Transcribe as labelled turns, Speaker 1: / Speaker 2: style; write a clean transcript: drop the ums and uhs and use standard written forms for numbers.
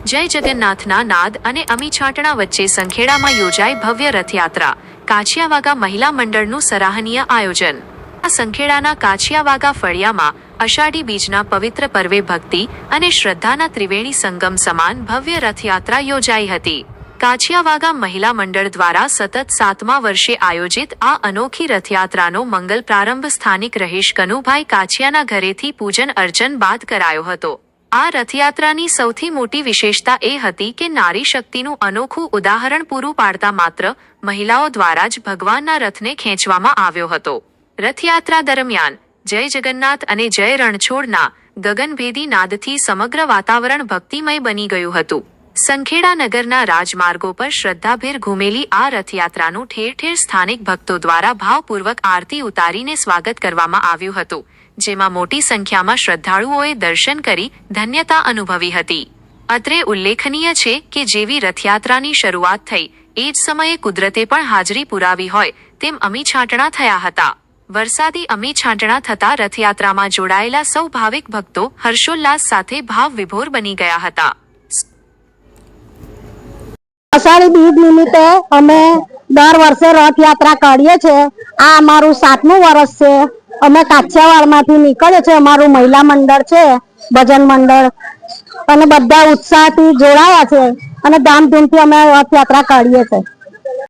Speaker 1: જય જગન્નાથના નાદ અને અમી છાંટણા વચ્ચે સંખેડામાં યોજાઈ ભવ્ય રથયાત્રા. કાછિયાવાગા મહિલા મંડળનું સરાહનીય આયોજન. આ સંખેડાના કાછિયાવાગા ફળિયામાં અષાઢી બીજના પવિત્ર પર્વે ભક્તિ અને શ્રદ્ધાના ત્રિવેણી સંગમ સમાન ભવ્ય રથયાત્રા યોજાઈ હતી. કાછિયાવાગા મહિલા મંડળ દ્વારા સતત 7મા વર્ષે આયોજિત આ અનોખી રથયાત્રાનો મંગલ પ્રારંભ સ્થાનિક રહીશ કનુભાઈ કાછિયાના ઘરેથી પૂજન અર્ચન બાદ કરાયો હતો. આ રથયાત્રાની સૌથી મોટી વિશેષતા એ હતી કે નારી શક્તિનું અનોખું ઉદાહરણ પૂરું પાડતા માત્ર મહિલાઓ દ્વારા જ ભગવાનના રથને ખેંચવામાં આવ્યો હતો. રથયાત્રા દરમિયાન જય જગન્નાથ અને જય રણછોડના ગગનભેદી નાદથી સમગ્ર વાતાવરણ ભક્તિમય બની ગયું હતું. સંખેડા નગરના રાજમાર્ગો પર શ્રદ્ધાભેર ઘૂમેલી આ રથયાત્રાનું ઠેર ઠેર સ્થાનિક ભક્તો દ્વારા ભાવપૂર્વક આરતી ઉતારીને સ્વાગત કરવામાં આવ્યું હતું, જેમાં મોટી સંખ્યામાં શ્રદ્ધાળુઓએ દર્શન કરી ધન્યતા અનુભવી હતી. અત્રે ઉલ્લેખનીય છે કે જેવી રથયાત્રાની શરૂઆત થઈ એ જ સમયે કુદરતે પણ હાજરી પુરાવી હોય તેમ અમી છાંટણા થયા હતા. વરસાદી અમી છાંટણા થતા રથયાત્રામાં જોડાયેલા સૌ ભાવિક ભક્તો હર્ષોલ્લાસ સાથે ભાવ વિભોર બની ગયા હતા.
Speaker 2: અષાઢી બીજ નિમિત્તે અમે દર વર્ષે રથયાત્રા કરીએ છીએ. આ અમારું 7મું વર્ષ છે. અમે કાછિયાવાડમાંથી નીકળે છે. અમારું મહિલા મંડળ છે, ભજન મંડળ, અને બધા ઉત્સાહથી જોડાયા છે અને ધામધૂમથી અમે રથયાત્રા કરીએ છીએ.